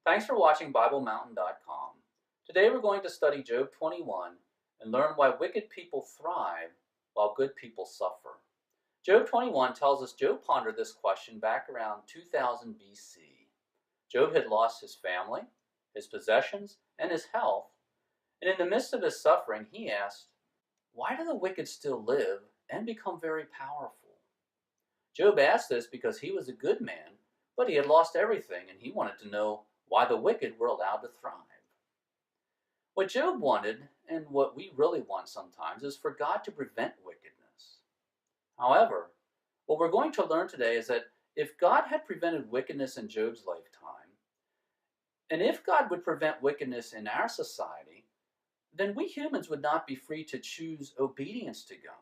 Thanks for watching BibleMountain.com. Today we're going to study Job 21 and learn why wicked people thrive while good people suffer. Job 21 tells us Job pondered this question back around 2000 BC. Job had lost his family, his possessions, and his health, and in the midst of his suffering he asked, why do the wicked still live and become very powerful? Job asked this because he was a good man, but he had lost everything and he wanted to know why the wicked were allowed to thrive. What Job wanted, and what we really want sometimes, is for God to prevent wickedness. However, what we're going to learn today is that if God had prevented wickedness in Job's lifetime, and if God would prevent wickedness in our society, then we humans would not be free to choose obedience to God.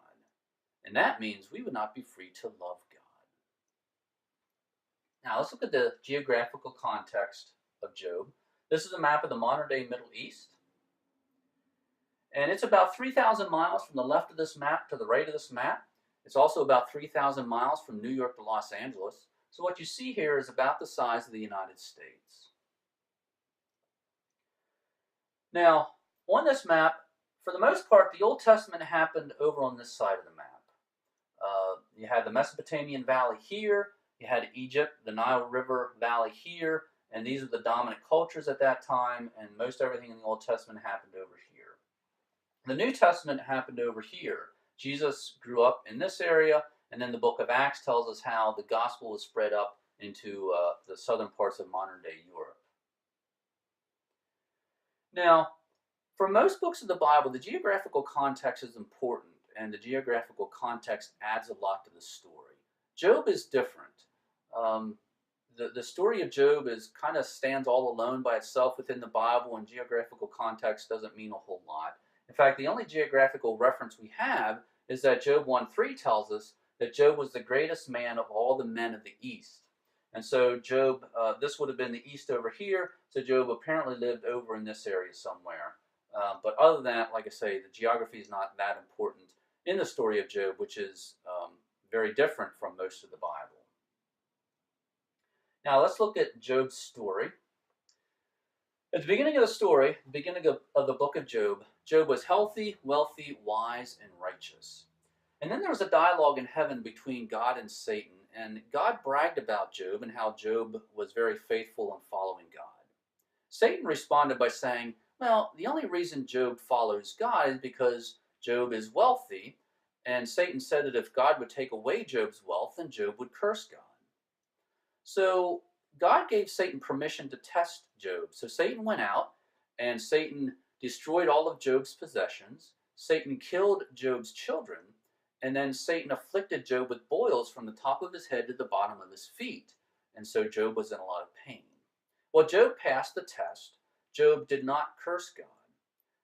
And that means we would not be free to love God. Now let's look at the geographical context of Job. This is a map of the modern-day Middle East. And it's about 3,000 miles from the left of this map to the right of this map. It's also about 3,000 miles from New York to Los Angeles. So what you see here is about the size of the United States. Now, on this map, for the most part, the Old Testament happened over on this side of the map. You had the Mesopotamian Valley here. You had Egypt, the Nile River Valley here. And these are the dominant cultures at that time, and most everything in the Old Testament happened over here. The New Testament happened over here. Jesus grew up in this area, and then the book of Acts tells us how the gospel was spread up into the southern parts of modern-day Europe. Now, for most books of the Bible, the geographical context is important, and the geographical context adds a lot to the story. Job is different. The story of Job kind of stands all alone by itself within the Bible, and geographical context doesn't mean a whole lot. In fact, the only geographical reference we have is that Job 1:3 tells us that Job was the greatest man of all the men of the East. And so Job, this would have been the East over here, so Job apparently lived over in this area somewhere. But other than that, like I say, the geography is not that important in the story of Job, which is very different from most of the Bible. Now let's look at Job's story. At the beginning of the story, the beginning of the book of Job, Job was healthy, wealthy, wise, and righteous. And then there was a dialogue in heaven between God and Satan, and God bragged about Job and how Job was very faithful in following God. Satan responded by saying, well, the only reason Job follows God is because Job is wealthy, and Satan said that if God would take away Job's wealth, then Job would curse God. So God gave Satan permission to test Job. So Satan went out, and Satan destroyed all of Job's possessions. Satan killed Job's children, and then Satan afflicted Job with boils from the top of his head to the bottom of his feet. And so Job was in a lot of pain. Well, Job passed the test. Job did not curse God.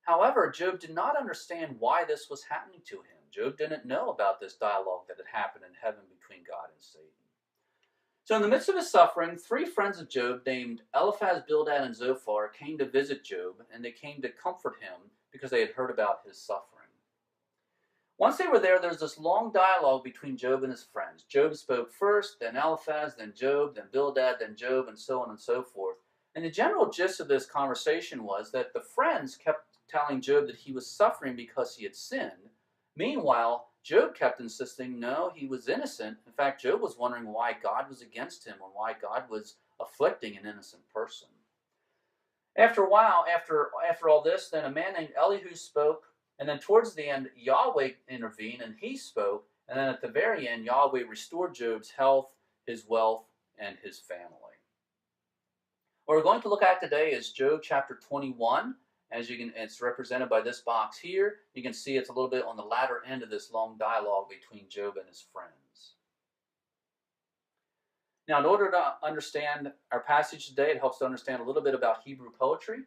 However, Job did not understand why this was happening to him. Job didn't know about this dialogue that had happened in heaven between God and Satan. So in the midst of his suffering, 3 friends of Job named Eliphaz, Bildad, and Zophar came to visit Job, and they came to comfort him because they had heard about his suffering. Once they were there was this long dialogue between Job and his friends. Job spoke first, then Eliphaz, then Job, then Bildad, then Job, and so on and so forth. And the general gist of this conversation was that the friends kept telling Job that he was suffering because he had sinned. Meanwhile, Job kept insisting, no, he was innocent. In fact, Job was wondering why God was against him and why God was afflicting an innocent person. After a while, after all this, then a man named Elihu spoke, and then towards the end, Yahweh intervened and he spoke, and then at the very end, Yahweh restored Job's health, his wealth, and his family. What we're going to look at today is Job chapter 21. As you can, it's represented by this box here. You can see it's a little bit on the latter end of this long dialogue between Job and his friends. Now, in order to understand our passage today, it helps to understand a little bit about Hebrew poetry.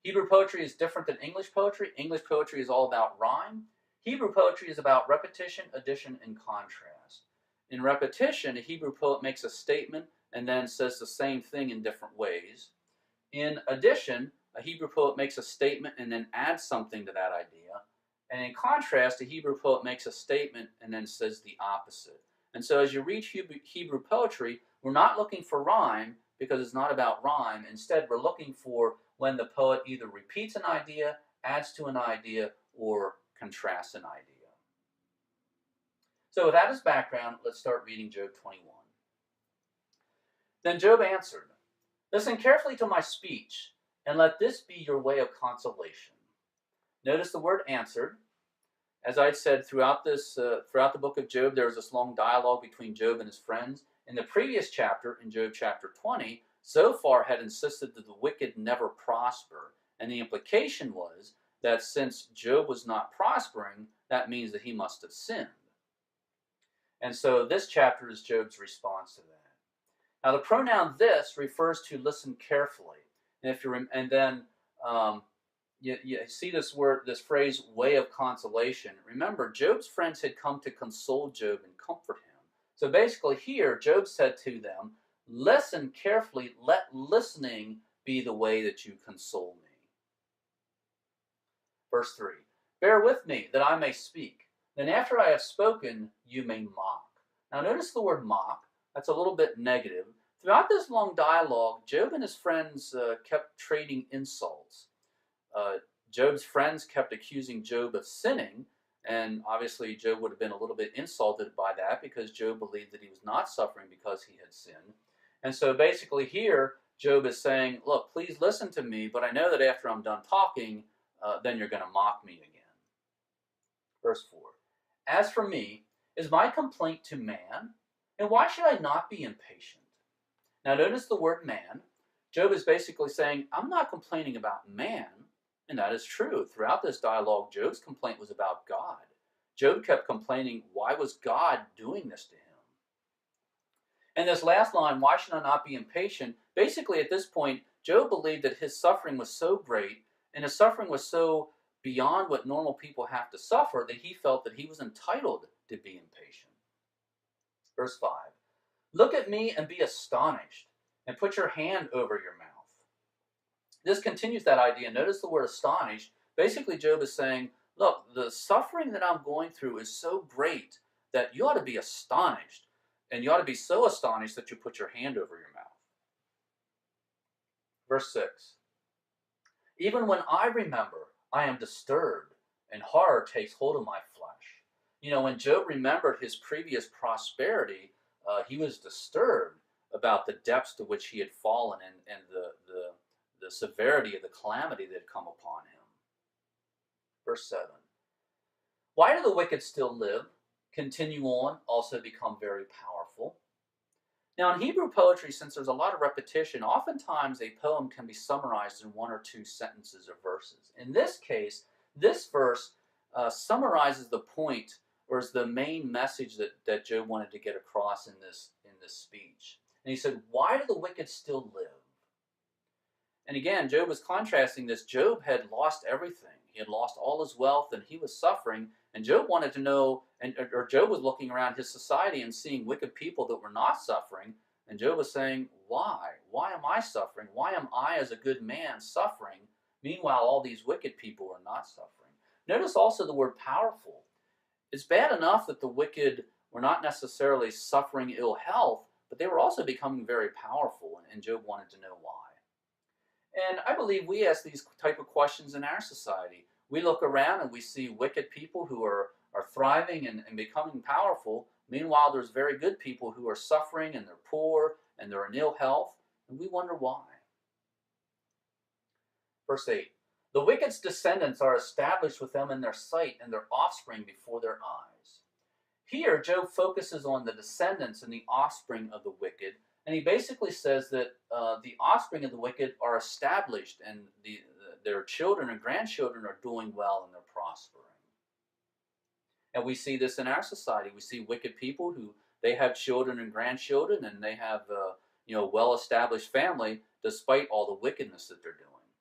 Hebrew poetry is different than English poetry. English poetry is all about rhyme. Hebrew poetry is about repetition, addition, and contrast. In repetition, a Hebrew poet makes a statement and then says the same thing in different ways. In addition, a Hebrew poet makes a statement and then adds something to that idea. And in contrast, a Hebrew poet makes a statement and then says the opposite. And so as you read Hebrew poetry, we're not looking for rhyme, because it's not about rhyme. Instead, we're looking for when the poet either repeats an idea, adds to an idea, or contrasts an idea. So with that as background, let's start reading Job 21. Then Job answered, "Listen carefully to my speech, and let this be your way of consolation." Notice the word answered. As I said, throughout the book of Job, there was this long dialogue between Job and his friends. In the previous chapter, in Job chapter 20, Zophar had insisted that the wicked never prosper. And the implication was that since Job was not prospering, that means that he must have sinned. And so this chapter is Job's response to that. Now the pronoun "this" refers to listen carefully. And then you see this word, this phrase, "way of consolation." Remember, Job's friends had come to console Job and comfort him. So basically here, Job said to them, "Listen carefully, let listening be the way that you console me." Verse 3, "Bear with me that I may speak. Then after I have spoken, you may mock." Now notice the word mock. That's a little bit negative. Throughout this long dialogue, Job and his friends kept trading insults. Job's friends kept accusing Job of sinning, and obviously Job would have been a little bit insulted by that because Job believed that he was not suffering because he had sinned. And so basically here, Job is saying, "Look, please listen to me, but I know that after I'm done talking, then you're going to mock me again." Verse 4, "As for me, is my complaint to man? And why should I not be impatient?" Now notice the word man. Job is basically saying, I'm not complaining about man, and that is true. Throughout this dialogue, Job's complaint was about God. Job kept complaining, why was God doing this to him? And this last line, "why should I not be impatient?" Basically at this point, Job believed that his suffering was so great, and his suffering was so beyond what normal people have to suffer, that he felt that he was entitled to be impatient. Verse 5, "Look at me and be astonished, and put your hand over your mouth." This continues that idea. Notice the word astonished. Basically, Job is saying, look, the suffering that I'm going through is so great that you ought to be astonished. And you ought to be so astonished that you put your hand over your mouth. Verse 6, "Even when I remember, I am disturbed, and horror takes hold of my flesh." You know, when Job remembered his previous prosperity, he was disturbed about the depths to which he had fallen, and the severity of the calamity that had come upon him. Verse 7, "Why do the wicked still live, continue on, also become very powerful?" Now in Hebrew poetry, since there's a lot of repetition, oftentimes a poem can be summarized in one or two sentences or verses. In this case, this verse summarizes the point, or is the main message that Job wanted to get across in this speech. And he said, "Why do the wicked still live?" And again, Job was contrasting this. Job had lost everything. He had lost all his wealth, and he was suffering. And Job wanted to know, or Job was looking around his society and seeing wicked people that were not suffering. And Job was saying, why? Why am I suffering? Why am I, as a good man, suffering? Meanwhile, all these wicked people are not suffering. Notice also the word powerful. It's bad enough that the wicked were not necessarily suffering ill health, but they were also becoming very powerful, and Job wanted to know why. And I believe we ask these type of questions in our society. We look around and we see wicked people who are thriving and becoming powerful. Meanwhile, there's very good people who are suffering, and they're poor, and they're in ill health, and we wonder why. Verse 8, "The wicked's descendants are established with them in their sight, and their offspring before their eyes." Here, Job focuses on the descendants and the offspring of the wicked, and he basically says that the offspring of the wicked are established, and their children and grandchildren are doing well and they're prospering. And we see this in our society. We see wicked people who they have children and grandchildren, and they have well-established family despite all the wickedness that they're doing.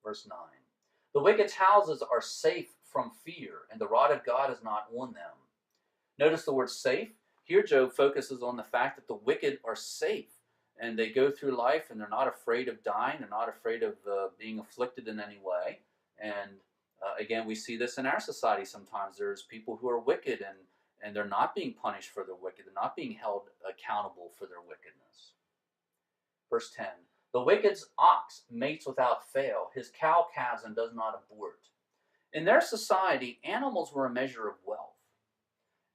Verse 9, "The wicked's houses are safe from fear, and the rod of God is not on them." Notice the word safe. Here Job focuses on the fact that the wicked are safe, and they go through life and they're not afraid of dying. They're not afraid of being afflicted in any way. And again, we see this in our society sometimes. There's people who are wicked, and they're not being punished for their wicked. They're not being held accountable for their wickedness. Verse 10, the wicked's ox mates without fail, his cow calves and does not abort. In their society, animals were a measure of wealth.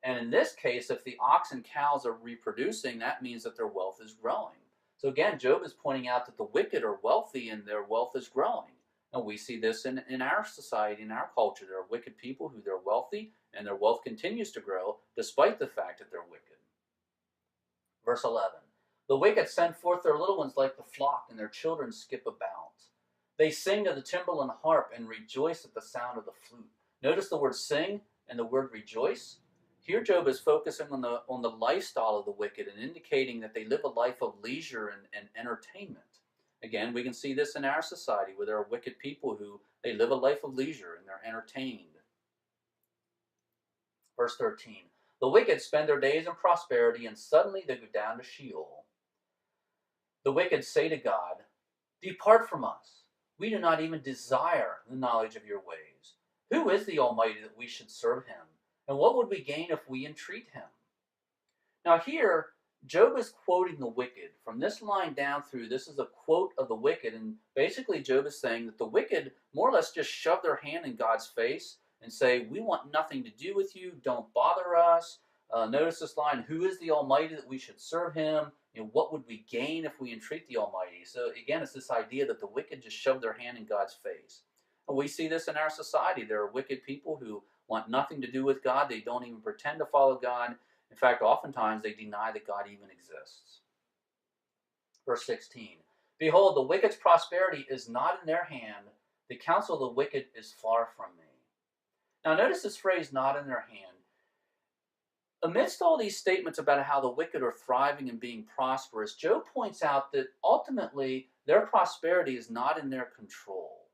And in this case, if the ox and cows are reproducing, that means that their wealth is growing. So again, Job is pointing out that the wicked are wealthy and their wealth is growing. And we see this in our society, in our culture. There are wicked people who they're wealthy and their wealth continues to grow despite the fact that they're wicked. Verse 11, the wicked send forth their little ones like the flock, and their children skip about. They sing to the timbrel and harp and rejoice at the sound of the flute. Notice the word sing and the word rejoice. Here Job is focusing on the lifestyle of the wicked and indicating that they live a life of leisure and entertainment. Again, we can see this in our society where there are wicked people who they live a life of leisure and they're entertained. Verse 13, the wicked spend their days in prosperity and suddenly they go down to Sheol. The wicked say to God, depart from us. We do not even desire the knowledge of your ways. Who is the Almighty that we should serve him? And what would we gain if we entreat him? Now here, Job is quoting the wicked. From this line down through, this is a quote of the wicked. And basically Job is saying that the wicked more or less just shove their hand in God's face and say, we want nothing to do with you. Don't bother us. Notice this line, who is the Almighty that we should serve him? What would we gain if we entreat the Almighty? So again, it's this idea that the wicked just shove their hand in God's face. And we see this in our society. There are wicked people who want nothing to do with God. They don't even pretend to follow God. In fact, oftentimes they deny that God even exists. Verse 16, behold, the wicked's prosperity is not in their hand. The counsel of the wicked is far from me. Now notice this phrase, not in their hand. Amidst all these statements about how the wicked are thriving and being prosperous, Job points out that ultimately their prosperity is not in their control.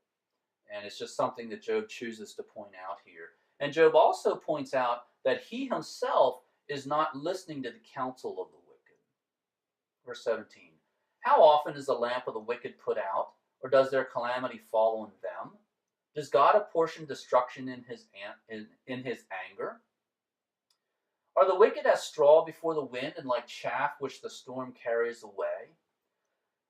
And it's just something that Job chooses to point out here. And Job also points out that he himself is not listening to the counsel of the wicked. Verse 17, how often is the lamp of the wicked put out, or does their calamity fall on them? Does God apportion destruction in his anger? Are the wicked as straw before the wind and like chaff which the storm carries away?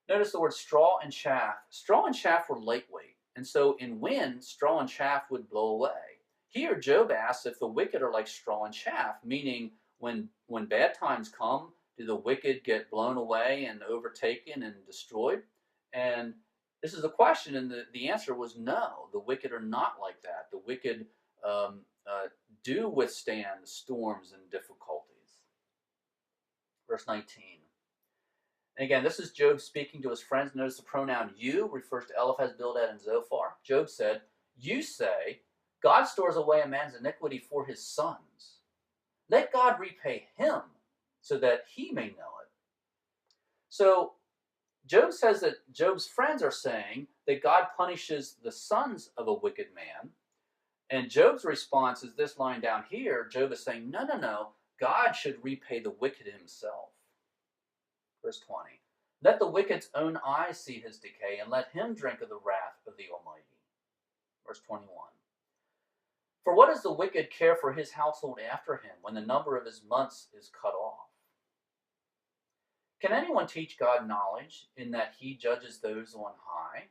Notice the word straw and chaff. Straw and chaff were lightweight, and so in wind, straw and chaff would blow away. Here, Job asks if the wicked are like straw and chaff, meaning when bad times come, do the wicked get blown away and overtaken and destroyed? And this is a question, and the answer was no. The wicked are not like that. The wicked do withstand storms and difficulties. Verse 19. And again, this is Job speaking to his friends. Notice the pronoun you refers to Eliphaz, Bildad, and Zophar. Job said, you say, God stores away a man's iniquity for his sons. Let God repay him so that he may know it. So Job says that Job's friends are saying that God punishes the sons of a wicked man. And Job's response is this line down here. Job is saying, no. God should repay the wicked himself. Verse 20. Let the wicked's own eyes see his decay, and let him drink of the wrath of the Almighty. Verse 21. For what does the wicked care for his household after him, when the number of his months is cut off? Can anyone teach God knowledge, in that he judges those on high?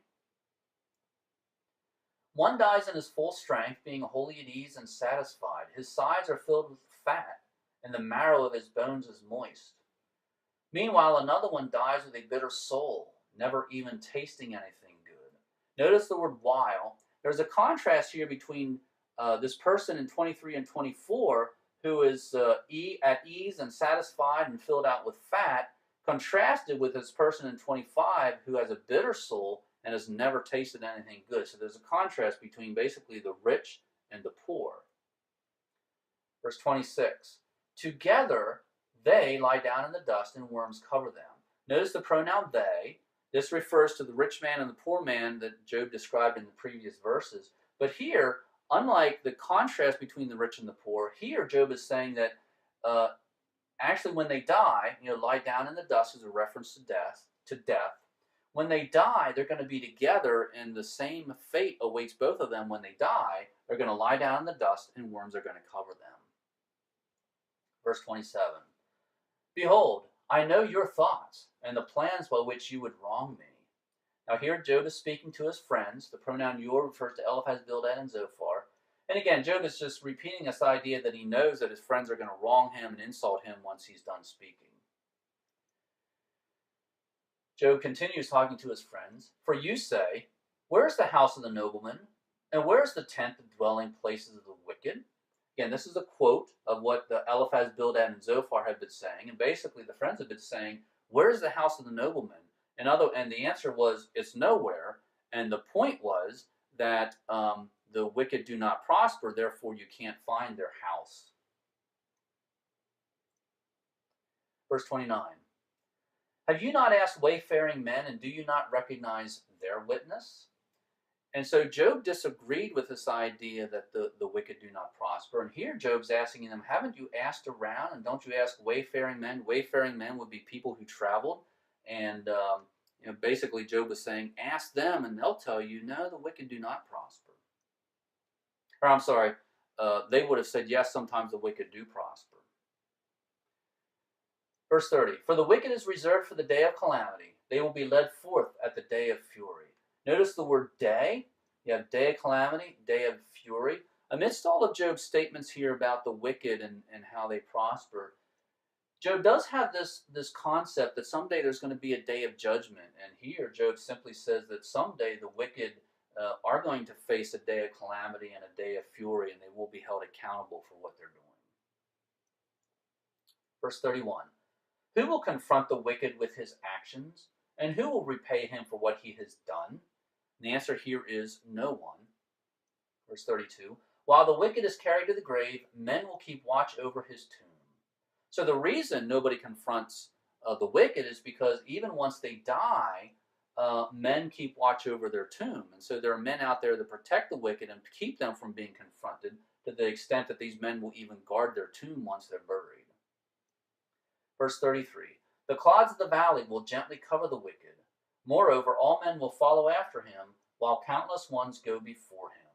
One dies in his full strength, being wholly at ease and satisfied. His sides are filled with fat, and the marrow of his bones is moist. Meanwhile, another one dies with a bitter soul, never even tasting anything good. Notice the word while. There's a contrast here between this person in 23 and 24, who is at ease and satisfied and filled out with fat, contrasted with this person in 25 who has a bitter soul and has never tasted anything good. So there's a contrast between basically the rich and the poor. Verse 26, together they lie down in the dust and worms cover them. Notice the pronoun they. This refers to the rich man and the poor man that Job described in the previous verses. But here, unlike the contrast between the rich and the poor, here Job is saying that actually when they die, lie down in the dust is a reference to death. When they die, they're going to be together, and the same fate awaits both of them when they die. They're going to lie down in the dust, and worms are going to cover them. Verse 27. Behold, I know your thoughts and the plans by which you would wrong me. Now here Job is speaking to his friends. The pronoun your refers to Eliphaz, Bildad, and Zophar. And again, Job is just repeating this idea that he knows that his friends are going to wrong him and insult him once he's done speaking. Job continues talking to his friends. For you say, where is the house of the nobleman? And where is the tent, the dwelling places of the wicked? Again, this is a quote of what the Eliphaz, Bildad, and Zophar have been saying. And basically the friends have been saying, where is the house of the nobleman? And the answer was, it's nowhere. And the point was that the wicked do not prosper, therefore you can't find their house. Verse 29. Have you not asked wayfaring men, and do you not recognize their witness? And so Job disagreed with this idea that the wicked do not prosper. And here Job's asking them, haven't you asked around, and don't you ask wayfaring men? Wayfaring men would be people who traveled. And basically Job was saying, ask them, and they'll tell you, no, the wicked do not prosper. Or I'm sorry, they would have said, yes, sometimes the wicked do prosper. Verse 30, for the wicked is reserved for the day of calamity. They will be led forth at the day of fury. Notice the word day. You have day of calamity, day of fury. Amidst all of Job's statements here about the wicked and how they prosper, Job does have this concept that someday there's going to be a day of judgment. And here Job simply says that someday the wicked are going to face a day of calamity and a day of fury, and they will be held accountable for what they're doing. Verse 31. Who will confront the wicked with his actions, and who will repay him for what he has done? And the answer here is no one. Verse 32, while the wicked is carried to the grave, men will keep watch over his tomb. So the reason nobody confronts the wicked is because even once they die, men keep watch over their tomb. And so there are men out there that protect the wicked and keep them from being confronted, to the extent that these men will even guard their tomb once they're buried. Verse 33, the clods of the valley will gently cover the wicked. Moreover, all men will follow after him, while countless ones go before him.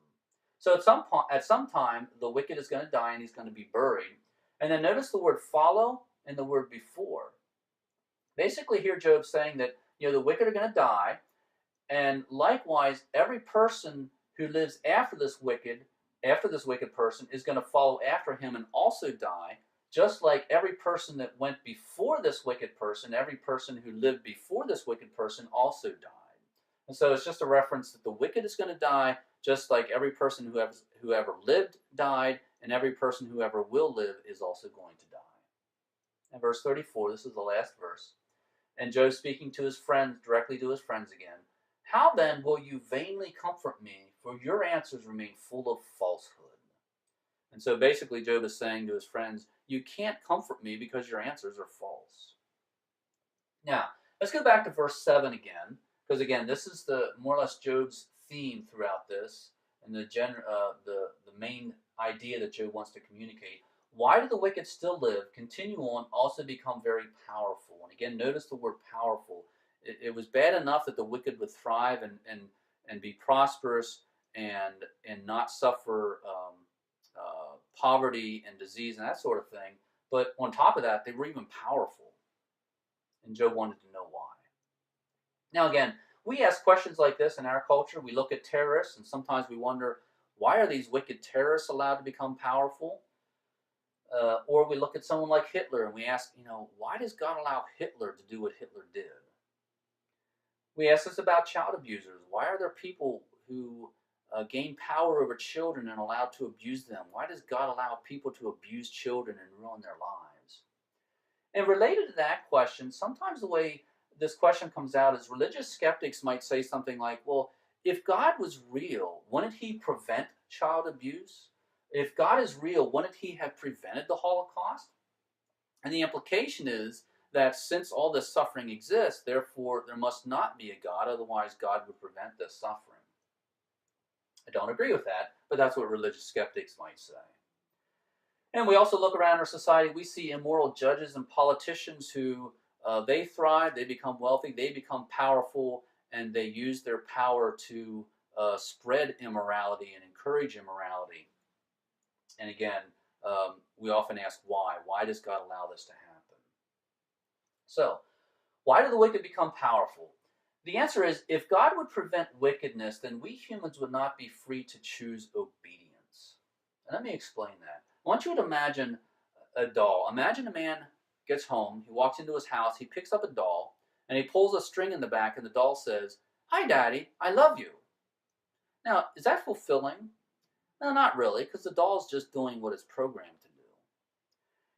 So at some time, the wicked is going to die and he's going to be buried. And then notice the word follow and the word before. Basically here Job's saying that the wicked are going to die, and likewise every person who lives after this wicked person is going to follow after him and also die. Just like every person that went before this wicked person, every person who lived before this wicked person also died. And so it's just a reference that the wicked is going to die, just like every person who ever lived died, and every person who ever will live is also going to die. And verse 34, this is the last verse. And Job speaking to his friends, directly to his friends again, how then will you vainly comfort me, for your answers remain full of falsehood? And so basically Job is saying to his friends, you can't comfort me because your answers are false. Now, let's go back to verse 7 again, because again, this is the more or less Job's theme throughout this, and the main idea that Job wants to communicate. Why do the wicked still live, continue on, also become very powerful? And again, notice the word powerful. It was bad enough that the wicked would thrive and be prosperous and not suffer poverty and disease and that sort of thing. But on top of that, they were even powerful. And Job wanted to know why. Now again, we ask questions like this in our culture. We look at terrorists, and sometimes we wonder, why are these wicked terrorists allowed to become powerful? Or we look at someone like Hitler and we ask, why does God allow Hitler to do what Hitler did? We ask this about child abusers. Why are there people who gain power over children and allowed to abuse them? Why does God allow people to abuse children and ruin their lives? And related to that question, sometimes the way this question comes out is religious skeptics might say something like, well, if God was real, wouldn't he prevent child abuse? If God is real, wouldn't he have prevented the Holocaust? And the implication is that since all this suffering exists, therefore there must not be a God, otherwise God would prevent this suffering. I don't agree with that, but that's what religious skeptics might say. And we also look around our society, we see immoral judges and politicians who they thrive, they become wealthy, they become powerful, and they use their power to spread immorality and encourage immorality. And again, we often ask why. Why does God allow this to happen? So, why do the wicked become powerful? The answer is, if God would prevent wickedness, then we humans would not be free to choose obedience. And let me explain that. I want you to imagine a doll. Imagine a man gets home, he walks into his house, he picks up a doll, and he pulls a string in the back, and the doll says, "Hi, Daddy, I love you." Now, is that fulfilling? No, not really, because the doll is just doing what it's programmed to do.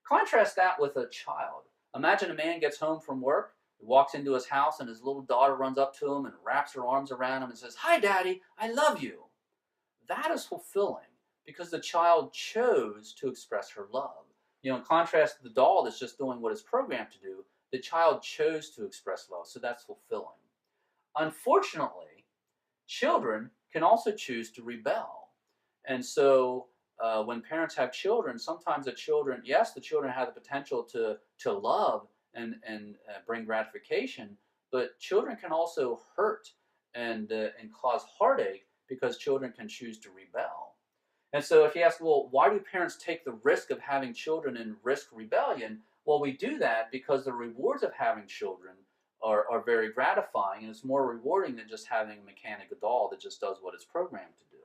Contrast that with a child. Imagine a man gets home from work, he walks into his house, and his little daughter runs up to him and wraps her arms around him and says, "Hi, Daddy, I love you." That is fulfilling because the child chose to express her love. In contrast to the doll that's just doing what it's programmed to do, the child chose to express love, so that's fulfilling. Unfortunately, children can also choose to rebel. And so when parents have children, sometimes the children, yes, the children have the potential to love and bring gratification, but children can also hurt and cause heartache because children can choose to rebel. And so if you ask, well, why do parents take the risk of having children and risk rebellion? Well, we do that because the rewards of having children are very gratifying, and it's more rewarding than just having a mechanical doll that just does what it's programmed to do.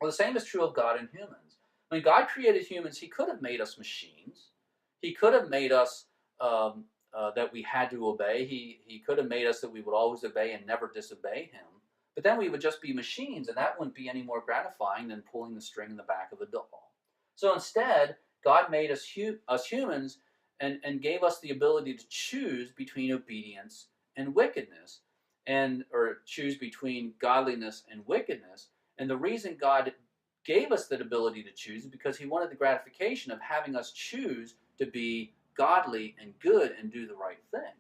Well, the same is true of God and humans. When God created humans, he could have made us machines. He could have made us that we had to obey. He could have made us that we would always obey and never disobey him. But then we would just be machines, and that wouldn't be any more gratifying than pulling the string in the back of a doll. So instead, God made us humans and gave us the ability to choose between obedience and wickedness, or choose between godliness and wickedness. And the reason God gave us that ability to choose is because he wanted the gratification of having us choose to be godly and good and do the right thing.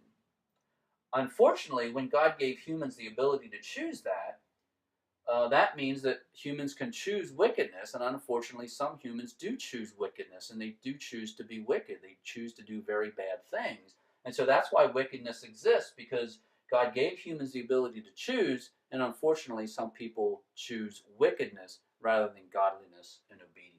Unfortunately, when God gave humans the ability to choose that, that means that humans can choose wickedness, and unfortunately, some humans do choose wickedness, and they do choose to be wicked. They choose to do very bad things. And so that's why wickedness exists, because God gave humans the ability to choose, and unfortunately, some people choose wickedness rather than godliness and obedience.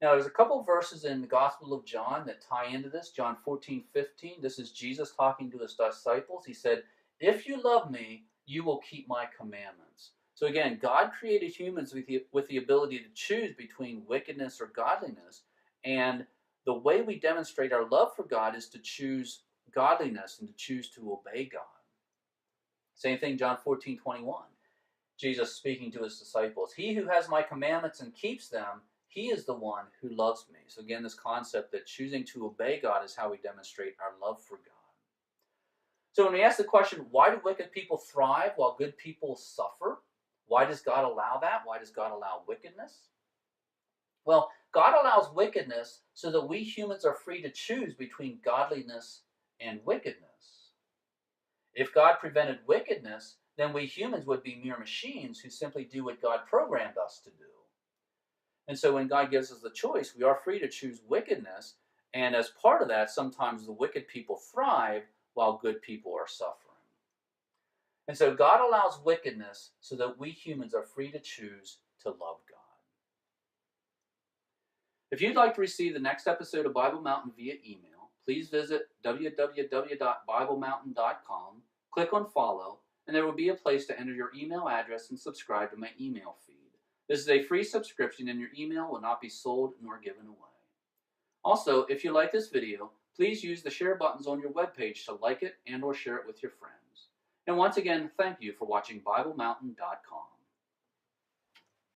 Now, there's a couple verses in the Gospel of John that tie into this. John 14:15. This is Jesus talking to his disciples. He said, "If you love me, you will keep my commandments." So again, God created humans with the ability to choose between wickedness or godliness. And the way we demonstrate our love for God is to choose godliness and to choose to obey God. Same thing, John 14:21. Jesus speaking to his disciples, "He who has my commandments and keeps them, he is the one who loves me." So again, this concept that choosing to obey God is how we demonstrate our love for God. So when we ask the question, why do wicked people thrive while good people suffer? Why does God allow that? Why does God allow wickedness? Well, God allows wickedness so that we humans are free to choose between godliness and wickedness. If God prevented wickedness, then we humans would be mere machines who simply do what God programmed us to do. And so when God gives us the choice, we are free to choose wickedness. And as part of that, sometimes the wicked people thrive while good people are suffering. And so God allows wickedness so that we humans are free to choose to love God. If you'd like to receive the next episode of Bible Mountain via email, please visit www.biblemountain.com, click on follow, and there will be a place to enter your email address and subscribe to my email feed. This is a free subscription, and your email will not be sold nor given away. Also, if you like this video, please use the share buttons on your webpage to like it and or share it with your friends. And once again, thank you for watching BibleMountain.com.